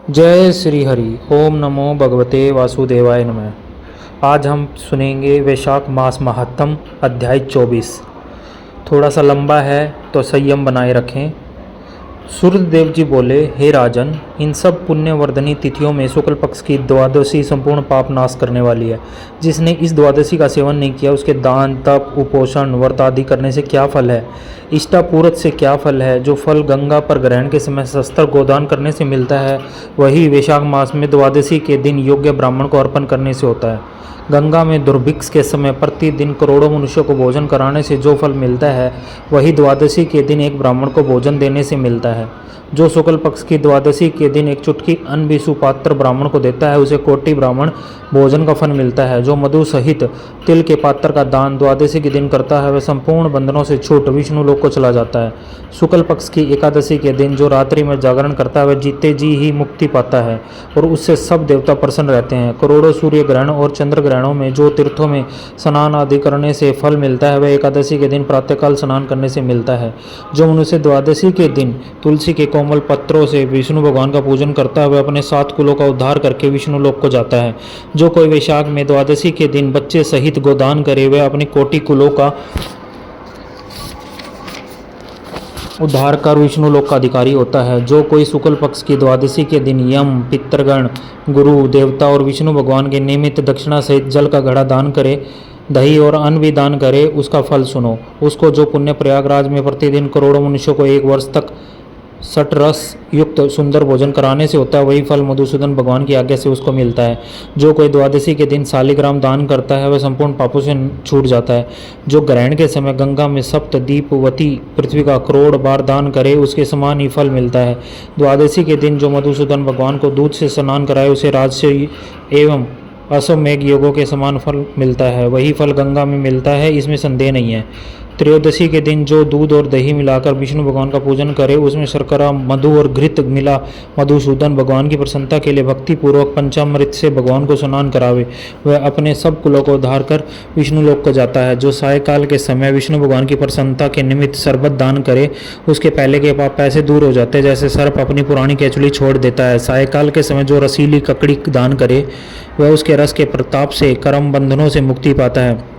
जय श्री हरि। ओम नमो भगवते वासुदेवाय नमः। आज हम सुनेंगे वैशाख मास महात्म अध्याय 24। थोड़ा सा लंबा है तो संयम बनाए रखें। सूर्यदेव जी बोले, हे राजन, इन सब पुण्यवर्धनी तिथियों में शुक्ल पक्ष की द्वादशी संपूर्ण पाप नाश करने वाली है। जिसने इस द्वादशी का सेवन नहीं किया उसके दान तप उपोषण व्रत आदि करने से क्या फल है, इष्टापूर्त से क्या फल है। जो फल गंगा पर ग्रहण के समय शस्त्र गोदान करने से मिलता है वही वैशाख मास में द्वादशी के दिन योग्य ब्राह्मण को अर्पण करने से होता है। गंगा में दुर्भिक्ष के समय प्रतिदिन करोड़ों मनुष्यों को भोजन कराने से जो फल मिलता है वही द्वादशी के दिन एक ब्राह्मण को भोजन देने से मिलता है। जो शुक्ल पक्ष की द्वादशी के दिन एक चुटकी अन्न भी सुपात्र ब्राह्मण को देता है उसे कोटि ब्राह्मण भोजन का फल मिलता है। जो मधु सहित तिल के पात्र का दान द्वादशी के दिन करता है वह संपूर्ण बंधनों से छूट विष्णु लोक को चला जाता है। शुक्ल पक्ष की एकादशी के दिन जो रात्रि में जागरण करता है वह जीते जी ही मुक्ति पाता है और उससे सब देवता प्रसन्न रहते हैं। करोड़ों सूर्य ग्रहण और चंद्र ग्रहणों में जो तीर्थों में स्नान आदि करने से फल मिलता है वह एकादशी के दिन प्रातःकाल स्नान करने से मिलता है। जो मनुष्य द्वादशी के दिन तुलसी के कोमल पत्रों से विष्णु भगवान का पूजन करता है वह अपने 7 कुलों का उद्धार करके विष्णु लोक को जाता है। जो कोई वैशाख में द्वादशी के दिन बच्चे सहित गोदान करे वह अपने कोटि कुलों का उद्धार कर विष्णु लोक का अधिकारी होता है। जो कोई शुक्ल पक्ष की द्वादशी के दिन यम पितृगण गुरु देवता और विष्णु भगवान के निमित्त दक्षिणा सहित जल का घड़ा दान करे, दही और अन्न भी दान करे, उसका फल सुनो। उसको जो पुण्य प्रयागराज में प्रतिदिन करोड़ों मनुष्यों को 1 वर्ष तक सटरस युक्त सुंदर भोजन कराने से होता है वही फल मधुसूदन भगवान की आज्ञा से उसको मिलता है। जो कोई द्वादशी के दिन शालिग्राम दान करता है वह संपूर्ण पापों से छूट जाता है। जो ग्रहण के समय गंगा में सप्त दीपवती पृथ्वी का करोड़ बार दान करे उसके समान ही फल मिलता है। द्वादशी के दिन जो मधुसूदन भगवान को दूध से स्नान कराए उसे राजसी एवं अश्वमेघ योगों के समान फल मिलता है। वही फल गंगा में मिलता है, इसमें संदेह नहीं है। त्रयोदशी के दिन जो दूध और दही मिलाकर विष्णु भगवान का पूजन करे उसमें शर्करा मधु और घृत मिला मधुसूदन भगवान की प्रसन्नता के लिए भक्ति पूर्वक पंचामृत से भगवान को स्नान करावे वह अपने सब कुलों को उद्धार कर विष्णु लोक को जाता है। जो सायकाल के समय विष्णु भगवान की प्रसन्नता के निमित्त शरबत दान करे उसके पहले के पाप ऐसे दूर हो जाते हैं जैसे सर्प अपनी पुरानी केचुली छोड़ देता है। सायकाल के समय जो रसीली ककड़ी दान करे वह उसके रस के प्रताप से कर्म बंधनों से मुक्ति पाता है।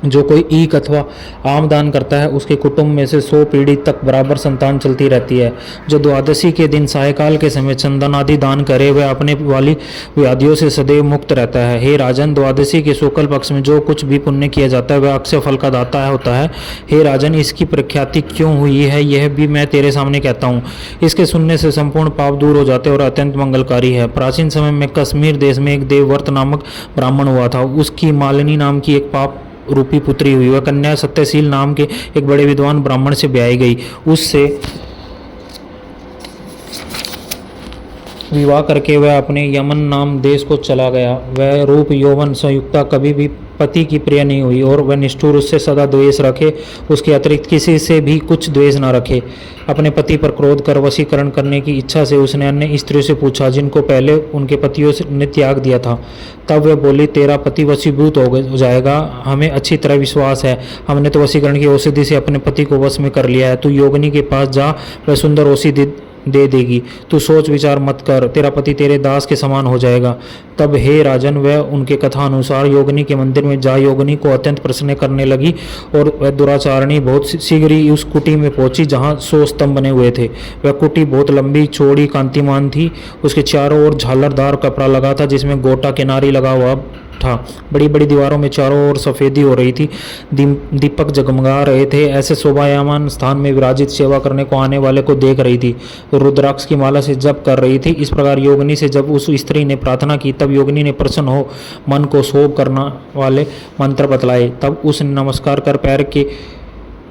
जो कोई ईख अथवा आम दान करता है उसके कुटुंब में से 100 पीढ़ी तक बराबर संतान चलती रहती है। जो द्वादशी के दिन सायकाल के समय चंदन आदि दान करे वह अपने वाली व्याधियों से सदैव मुक्त रहता है। हे राजन, द्वादशी के शुक्ल पक्ष में जो कुछ भी पुण्य किया जाता है वह अक्षय फल का दाता होता है। हे राजन, इसकी प्रख्याति क्यों हुई है यह भी मैं तेरे सामने कहता हूँ। इसके सुनने से संपूर्ण पाप दूर हो जाते और अत्यंत मंगलकारी है। प्राचीन समय में कश्मीर देश में एक देवव्रत नामक ब्राह्मण हुआ था। उसकी मालिनी नाम की एक पाप रूपी पुत्री हुई। वह कन्या सत्यशील नाम के एक बड़े विद्वान ब्राह्मण से ब्याही गई। उससे विवाह करके वह अपने यमन नाम देश को चला गया। वह रूप यौवन संयुक्ता कभी भी पति की प्रिय नहीं हुई और वह निष्ठुर उससे सदा द्वेष रखे, उसके अतिरिक्त किसी से भी कुछ द्वेष न रखे। अपने पति पर क्रोध कर वशीकरण करने की इच्छा से उसने अन्य स्त्रियों से पूछा जिनको पहले उनके पतियों ने त्याग दिया था। तब वह बोली, तेरा पति वशीभूत हो जाएगा, हमें अच्छी तरह विश्वास है। हमने तो वशीकरण की औषधि से अपने पति को वश में कर लिया है। तू योगिनी के पास जा, वह सुंदर औषधि दे देगी। तू सोच विचार मत कर, तेरा पति तेरे दास के समान हो जाएगा। तब हे राजन, वह उनके कथा अनुसार योगिनी के मंदिर में जा योगिनी को अत्यंत प्रसन्न करने लगी और वह दुराचारणी बहुत शीघ्र ही उस कुटी में पहुंची जहां 100 स्तंभ बने हुए थे। वह कुटी बहुत लंबी चौड़ी कांतिमान थी। उसके चारों ओर झालरदार कपड़ा लगा था जिसमें गोटा किनारी लगा हुआ था। बड़ी बड़ी दीवारों में चारों ओर सफेदी हो रही थी, दीपक जगमगा रहे थे। ऐसे शोभायमान स्थान में विराजित सेवा करने को आने वाले को देख रही थी। रुद्राक्ष की माला से जप कर रही थी। इस प्रकार योगिनी से जब उस स्त्री ने प्रार्थना की तब योगिनी ने प्रसन्न हो मन को शोभ करने वाले मंत्र बतलाए। तब उसने नमस्कार कर पैर के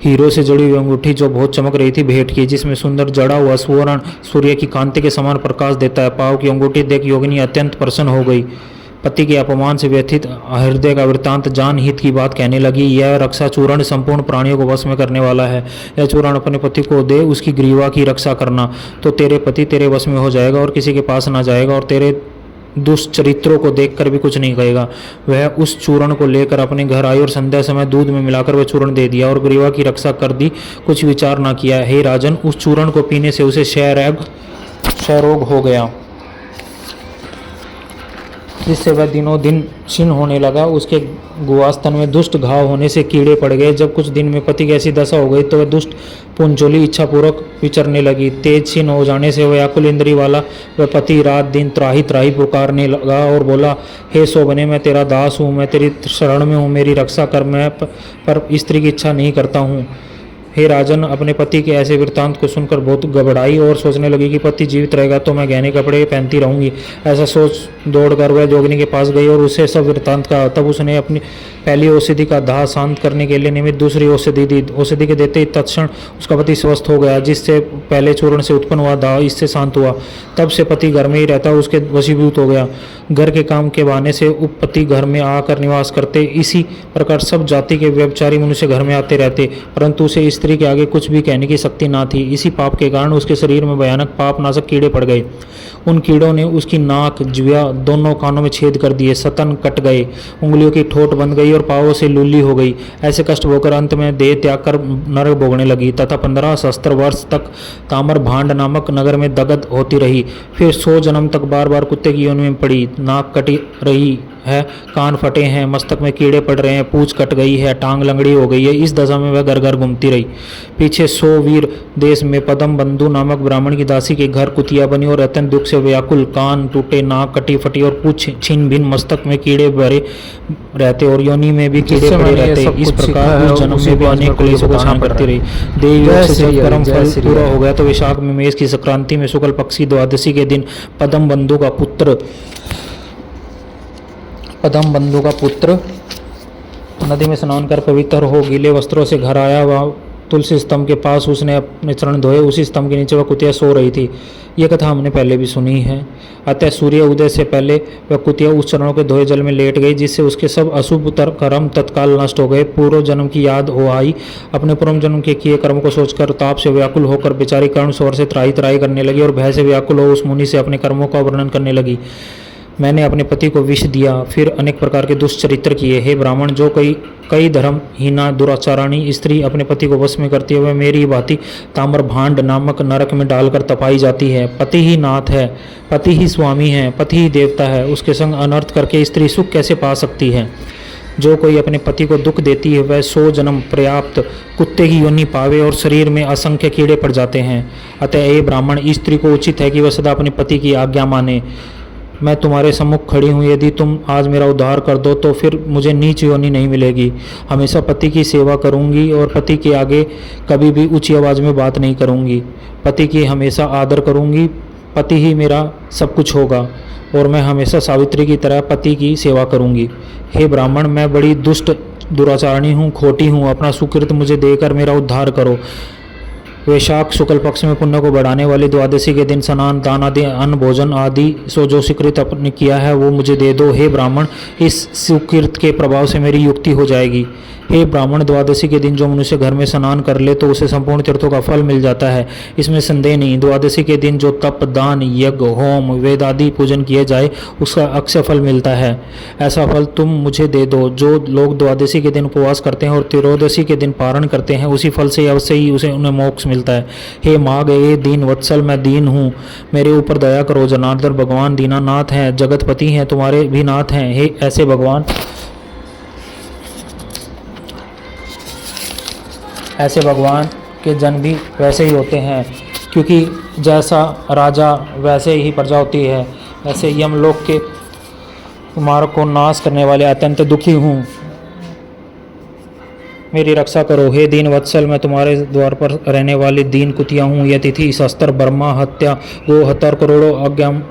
हीरो से जुड़ी हुई अंगूठी जो बहुत चमक रही थी भेंट की, जिसमें सुंदर जड़ा हुआ सुवर्ण सूर्य की कांति के समान प्रकाश देता है। पाँव की अंगूठी देख योगिनी अत्यंत प्रसन्न हो गई। पति के अपमान से व्यथित हृदय का वृत्तांत जान हित की बात कहने लगी। यह रक्षा चूर्ण संपूर्ण प्राणियों को वश में करने वाला है। यह चूर्ण अपने पति को दे, उसकी ग्रीवा की रक्षा करना, तो तेरे पति तेरे वश में हो जाएगा और किसी के पास ना जाएगा और तेरे दुष्चरित्रों को देखकर भी कुछ नहीं कहेगा। वह उस चूर्ण को लेकर अपने घर आई और संध्या समय दूध में मिलाकर वह चूर्ण दे दिया और ग्रीवा की रक्षा कर दी, कुछ विचार ना किया। हे राजन, उस चूर्ण को पीने से उसे क्षय रोग हो गया। जिससे वह दिनों दिन क्षीण होने लगा। उसके गुआस्तन में दुष्ट घाव होने से कीड़े पड़ गए। जब कुछ दिन में पति की ऐसी दशा हो गई तो वह दुष्ट पुंजोली इच्छापूर्वक विचरने लगी। तेज क्षीण हो जाने से वह व्याकुल इंद्री वाला वह पति रात दिन त्राही त्राही पुकारने लगा और बोला, हे सोबने, मैं तेरा दास हूँ, मैं तेरी शरण में हूँ, मेरी रक्षा कर। मैं पर स्त्री की इच्छा नहीं करता हूँ। हे राजन, अपने पति के ऐसे वृत्तांत को सुनकर बहुत घबराई और सोचने लगी कि पति जीवित रहेगा तो मैं गहने कपड़े पहनती रहूंगी। ऐसा सोच दौड़कर वह जोगिनी के पास गई और उसे सब वृत्तांत कहा। तब उसने अपनी पहली औषधि का दाह शांत करने के लिए निमित्त दूसरी औषधि दी। औषधि के देते ही तत्क्षण उसका पति स्वस्थ हो गया। जिससे पहले चूर्ण से उत्पन्न हुआ दाह इससे शांत हुआ। तब से पति घर में ही रहता, उसके वशीभूत हो गया। घर के काम के बहाने से उपपति घर में आकर निवास करते। इसी प्रकार सब जाति के व्यभिचारी मनुष्य घर में आते रहते, परंतु उसे स्त्री के आगे कुछ भी कहने की शक्ति ना थी। इसी पाप के कारण उसके शरीर में भयानक पाप नाशक कीड़े पड़ गए। उन कीड़ों ने उसकी नाक, जिह्वा, दोनों कानों में छेद कर दिए, स्तन कट गए, उंगलियों की ठोंठ बंद गई और पांवों से लूली हो गई। ऐसे कष्ट होकर अंत में देह त्याग कर नरक भोगने लगी तथा 15 सहस्त्र वर्ष तक ताम्र भांड नामक नगर में दग्ध होती रही। फिर 100 जन्म तक बार बार कुत्ते की योनि में पड़ी। नाक कटी रही है, कान फटे हैं, मस्तक में कीड़े पड़ रहे हैं, पूंछ कट गई है, टांग लंगड़ी हो गई है। इस दशा में वह घर घर घूमती रही। पीछे 100 वीर देश में पदम बंधु नामक ब्राह्मण की दासी के घर कुतिया बनी और अत्यंत दुख से व्याकुल, कान टूटे, नाक कटी फटी और पूंछ छिन्न भिन्न, मस्तक में कीड़े भरे रहते और योनि में भी कीड़े पड़े रहते। इस प्रकार उस जन्म में भी अनेक क्लेशों को सहन करती रही। देवी योग से जब कर्म फल पूरा हो गया तो वैशाख में मेष की संक्रांति में शुक्ल पक्ष की द्वादशी के दिन पदम बंधु का पुत्र नदी में स्नान कर पवित्र हो गीले वस्त्रों से घर आया। वह तुलसी स्तंभ के पास उसने अपने चरण धोए। उसी स्तंभ के नीचे वह कुतिया सो रही थी। यह कथा हमने पहले भी सुनी है। अतः सूर्य उदय से पहले वह कुतिया उस चरणों के धोए जल में लेट गई, जिससे उसके सब अशुभ कर्म तत्काल नष्ट हो गए। पूर्व जन्म की याद हो आई। अपने पूर्व जन्म के किए कर्म को सोचकर ताप से व्याकुल होकर बेचारी कर्ण स्वर से त्राही त्राही करने लगी और भय से व्याकुल हो उस मुनि से अपने कर्मों का वर्णन करने लगी। मैंने अपने पति को विष दिया, फिर अनेक प्रकार के दुष्चरित्र किए। हे ब्राह्मण, जो कई धर्महीना दुराचाराणी स्त्री अपने पति को वश में करती है, वह मेरी भांति ताम्र भांड नामक नरक में डालकर तपाई जाती है। पति ही नाथ है, पति ही स्वामी है, पति ही देवता है। उसके संग अनर्थ करके स्त्री सुख कैसे पा सकती है? जो कोई अपने पति को दुख देती है वह 100 जन्म पर्याप्त कुत्ते की योनि पावे और शरीर में असंख्य कीड़े पड़ जाते हैं। अतः ये ब्राह्मण, स्त्री को उचित है कि वह सदा अपने पति की आज्ञा माने। मैं तुम्हारे सम्मुख खड़ी हूँ, यदि तुम आज मेरा उद्धार कर दो तो फिर मुझे नीच योनि नहीं मिलेगी। हमेशा पति की सेवा करूँगी और पति के आगे कभी भी ऊंची आवाज़ में बात नहीं करूँगी। पति की हमेशा आदर करूँगी। पति ही मेरा सब कुछ होगा और मैं हमेशा सावित्री की तरह पति की सेवा करूँगी। हे ब्राह्मण, मैं बड़ी दुष्ट दुराचारणी हूँ, खोटी हूँ। अपना सुकृत मुझे देकर मेरा उद्धार करो। वैशाख शुक्ल पक्ष में पुण्य को बढ़ाने वाली द्वादशी के दिन स्नान, दान आदि, अन्न भोजन आदि सो जो सुकृत अपने किया है वो मुझे दे दो। हे ब्राह्मण, इस सुकृत के प्रभाव से मेरी युक्ति हो जाएगी। हे ब्राह्मण, द्वादशी के दिन जो मनुष्य घर में स्नान कर ले तो उसे संपूर्ण तीर्थों का फल मिल जाता है, इसमें संदेह नहीं। द्वादशी के दिन जो तप, दान, यज्ञ, होम, वेद आदि पूजन किए जाए उसका अक्षय फल मिलता है। ऐसा फल तुम मुझे दे दो। जो लोग द्वादशी के दिन उपवास करते हैं और त्रयोदशी के दिन पारण करते हैं, उसी फल से अवश्य ही उन्हें मोक्ष मिलता है। हे माघ, हे दीन वत्सल, मैं दीन हूँ, मेरे ऊपर दया करो। जनार्दन भगवान दीनानाथ हैं, जगतपति हैं, तुम्हारे भी नाथ हैं। हे ऐसे भगवान के जन भी वैसे ही होते हैं, क्योंकि जैसा राजा वैसे ही प्रजा होती है। ऐसे यमलोक के कुमार को नाश करने वाले अत्यंत दुखी हूँ, मेरी रक्षा करो। हे दीन वत्सल, मैं तुम्हारे द्वार पर रहने वाली दीन कुतिया हूँ। यह तिथि शस्त्र, ब्रह्मा हत्या, गो हत्या, करोड़ों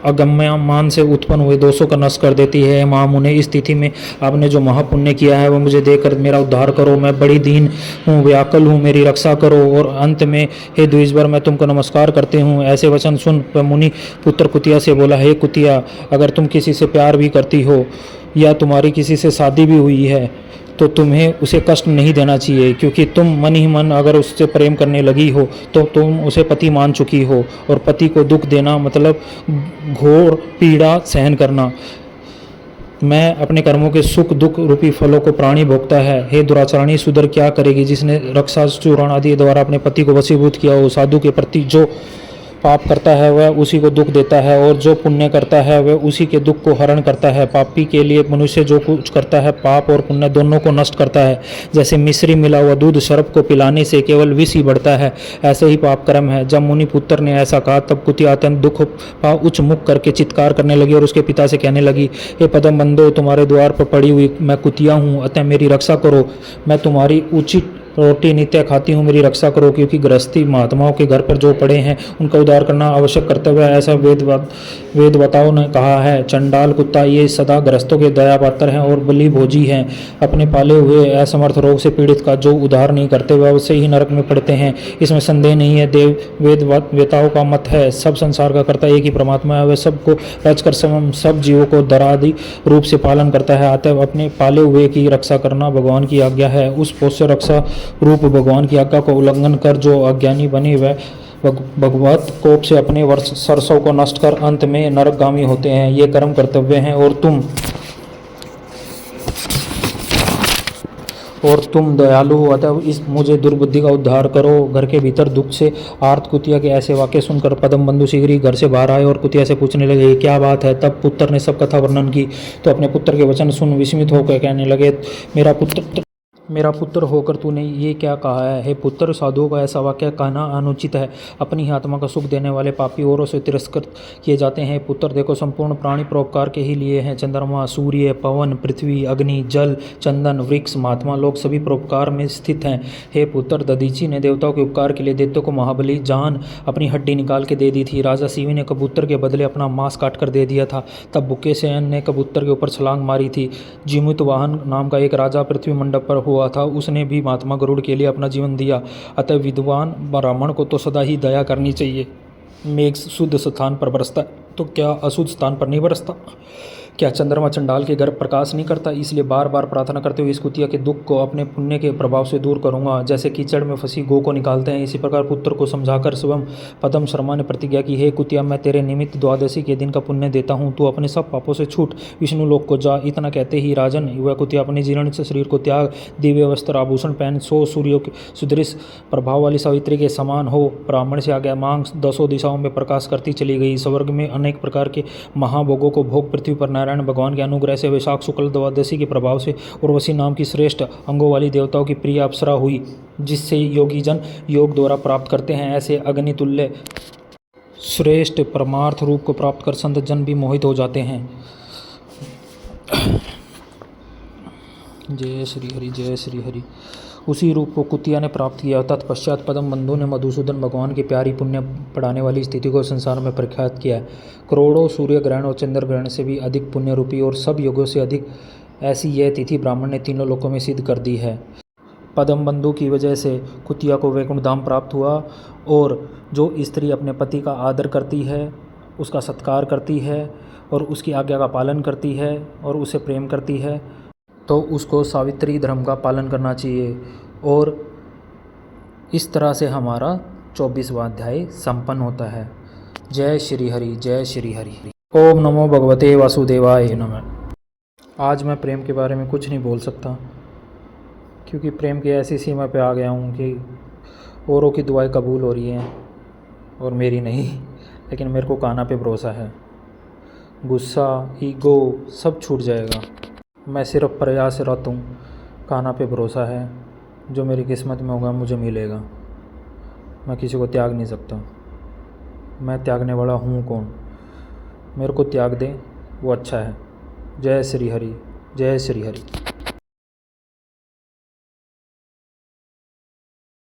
अगम्यमान से उत्पन्न हुए दोषों का नष्ट कर देती है। महामुने, इस तिथि में आपने जो महापुण्य किया है वो मुझे देकर मेरा उद्धार करो। मैं बड़ी दीन हूँ, व्याकुल हूँ, मेरी रक्षा करो। और अंत में हे द्विजवर, मैं तुमको नमस्कार करती हूँ। ऐसे वचन सुन वह मुनि पुत्र कुतिया से बोला, हे कुतिया, अगर तुम किसी से प्यार भी करती हो या तुम्हारी किसी से शादी भी हुई है तो तुम्हें उसे कष्ट नहीं देना चाहिए, क्योंकि तुम मन ही मन अगर उससे प्रेम करने लगी हो तो तुम उसे पति मान चुकी हो। और पति को दुख देना मतलब घोर पीड़ा सहन करना। मैं अपने कर्मों के सुख दुख रूपी फलों को प्राणी भोगता है। हे दुराचारणी सुधर, क्या करेगी जिसने रक्षा, चूरण आदि द्वारा अपने पति को वशीभूत किया हो। साधु के प्रति जो पाप करता है वह उसी को दुख देता है, और जो पुण्य करता है वह उसी के दुख को हरण करता है। पापी के लिए मनुष्य जो कुछ करता है पाप और पुण्य दोनों को नष्ट करता है। जैसे मिश्री मिला हुआ दूध सर्प को पिलाने से केवल विष ही बढ़ता है, ऐसे ही पाप कर्म है। जब मुनि पुत्र ने ऐसा कहा तब कुतिया अत्यंत दुख पा उच्च मुख करके चित्कार करने लगी और उसके पिता से कहने लगी, हे पदम बंधो, तुम्हारे द्वार पर पड़ी हुई मैं कुतिया हूँ, अतः मेरी रक्षा करो। मैं तुम्हारी उचित रोटी नित्य खाती हूँ, मेरी रक्षा करो, क्योंकि गृहस्थी महात्माओं के घर पर जो पड़े हैं उनका उद्धार करना आवश्यक कर्तव्य है, ऐसा वेदवताओं ने कहा है। चंडाल कुत्ता ये सदा गृहस्थों के दया पात्र हैं और बलि भोजी हैं। अपने पाले हुए असमर्थ रोग से पीड़ित का जो उद्धार नहीं करते वह अवश्य ही नरक में पड़ते हैं, इसमें संदेह नहीं है। वेदवताओं का मत है सब संसार का कर्ता एक ही परमात्मा है, वह सबको रचकर सब जीवों को दरादि रूप से पालन करता है। अतः अपने पाले हुए की रक्षा करना भगवान की आज्ञा है। उस पोष्य रक्षा रूप भगवान की आज्ञा को उल्लंघन कर जो अज्ञानी बने वह भगवत कोप से अपने वर्ष सरसों को नष्ट कर अंत में नरकगामी होते हैं। ये कर्म कर्तव्य हैं। और तुम दयालु हो, अतः इस मुझे दुर्बुद्धि का उद्धार करो। घर के भीतर दुख से आर्त कुतिया के ऐसे वाक्य सुनकर पदम बंधु शीघ्र ही घर से बाहर आए और कुतिया से पूछने लगे, क्या बात है। तब पुत्र ने सब कथा वर्णन की तो अपने पुत्र के वचन सुन विस्मित होकर कहने लगे, मेरा पुत्र होकर तूने ये क्या कहा है। हे पुत्र, साधुओं का ऐसा वाक्य कहना अनुचित है। अपनी ही आत्मा का सुख देने वाले पापी औरों से तिरस्कृत किए जाते हैं। पुत्र देखो, संपूर्ण प्राणी परोपकार के ही लिए हैं। चंद्रमा, सूर्य, पवन, पृथ्वी, अग्नि, जल, चंदन, वृक्ष, महात्मा लोग सभी परोपकार में स्थित हैं। हे पुत्र, दधीची ने देवताओं के उपकार के लिए दैत्यों को महाबली जान अपनी हड्डी निकाल के दे दी थी। राजा शिवी ने कबूतर के बदले अपना मांस काट कर दे दिया था। तब बुके सेन ने कबूतर के ऊपर छलांग मारी थी। जिमुत वाहन नाम का एक राजा पृथ्वी मंडप पर हुआ था, उसने भी महात्मा गरुड़ के लिए अपना जीवन दिया। अतः विद्वान ब्राह्मण को तो सदा ही दया करनी चाहिए। मेघ शुद्ध स्थान पर बरसता तो क्या अशुद्ध स्थान पर नहीं बरसता। क्या चंद्रमा चंडाल के घर प्रकाश नहीं करता। इसलिए बार बार प्रार्थना करते हुए इस कुतिया के दुख को अपने पुण्य के प्रभाव से दूर करूंगा। जैसे कीचड़ में फंसी गौ को निकालते हैं, इसी प्रकार पुत्र को समझाकर स्वयं पदम शर्मा ने प्रतिज्ञा की, हे कुतिया, मैं तेरे निमित्त द्वादशी के दिन का पुण्य देता हूँ, तू अपने सब पापों से छूट विष्णु लोक को जा। इतना कहते ही राजन वह कुतिया अपने जीर्ण से शरीर को त्याग दिव्य वस्त्र आभूषण पहन 100 सूर्यों के सुदृश प्रभाव वाली सावित्री के समान हो ब्राह्मण से आज्ञा मांग 10 दिशाओं में प्रकाश करती चली गई। स्वर्ग में अनेक प्रकार के महाभोगों को भोग पृथ्वी पर नारायण भगवान के अनुग्रह से वैशाख शुक्ल द्वादशी के प्रभाव से उर्वशी नाम की श्रेष्ठ अंगों वाली देवताओं की प्रिय अप्सरा हुई, जिससे योगी जन योग द्वारा प्राप्त करते हैं। ऐसे अग्नितुल्य श्रेष्ठ परमार्थ रूप को प्राप्त कर संत जन भी मोहित हो जाते हैं। जय श्री हरि, जय श्री हरि। उसी रूप को कुतिया ने प्राप्त किया। तत्पश्चात पदम बंधु ने मधुसूदन भगवान की प्यारी पुण्य बढ़ाने वाली स्थिति को संसार में प्रख्यात किया। करोड़ों सूर्य ग्रहण और चंद्र ग्रहण से भी अधिक पुण्य रूपी और सब योगों से अधिक ऐसी यह तिथि ब्राह्मण ने तीनों लोकों में सिद्ध कर दी है। पदम बंधु की वजह से कुतिया को वैकुंठ धाम प्राप्त हुआ। और जो स्त्री अपने पति का आदर करती है, उसका सत्कार करती है और उसकी आज्ञा का पालन करती है और उसे प्रेम करती है, तो उसको सावित्री धर्म का पालन करना चाहिए। और इस तरह से हमारा 24वां अध्याय संपन्न होता है। जय श्री हरि, जय श्री हरि। ओम नमो भगवते वासुदेवाय नमः। आज मैं प्रेम के बारे में कुछ नहीं बोल सकता, क्योंकि प्रेम की ऐसी सीमा पे आ गया हूँ कि औरों की दुआएं कबूल हो रही हैं और मेरी नहीं। लेकिन मेरे को कान्हा पे भरोसा है। गुस्सा, ईगो सब छूट जाएगा। मैं सिर्फ प्रयासरत हूँ। कान्हा पे भरोसा है, जो मेरी किस्मत में होगा मुझे मिलेगा। मैं किसी को त्याग नहीं सकता। मैं त्यागने वाला हूँ कौन। मेरे को त्याग दे वो अच्छा है। जय श्री हरि, जय श्री हरि।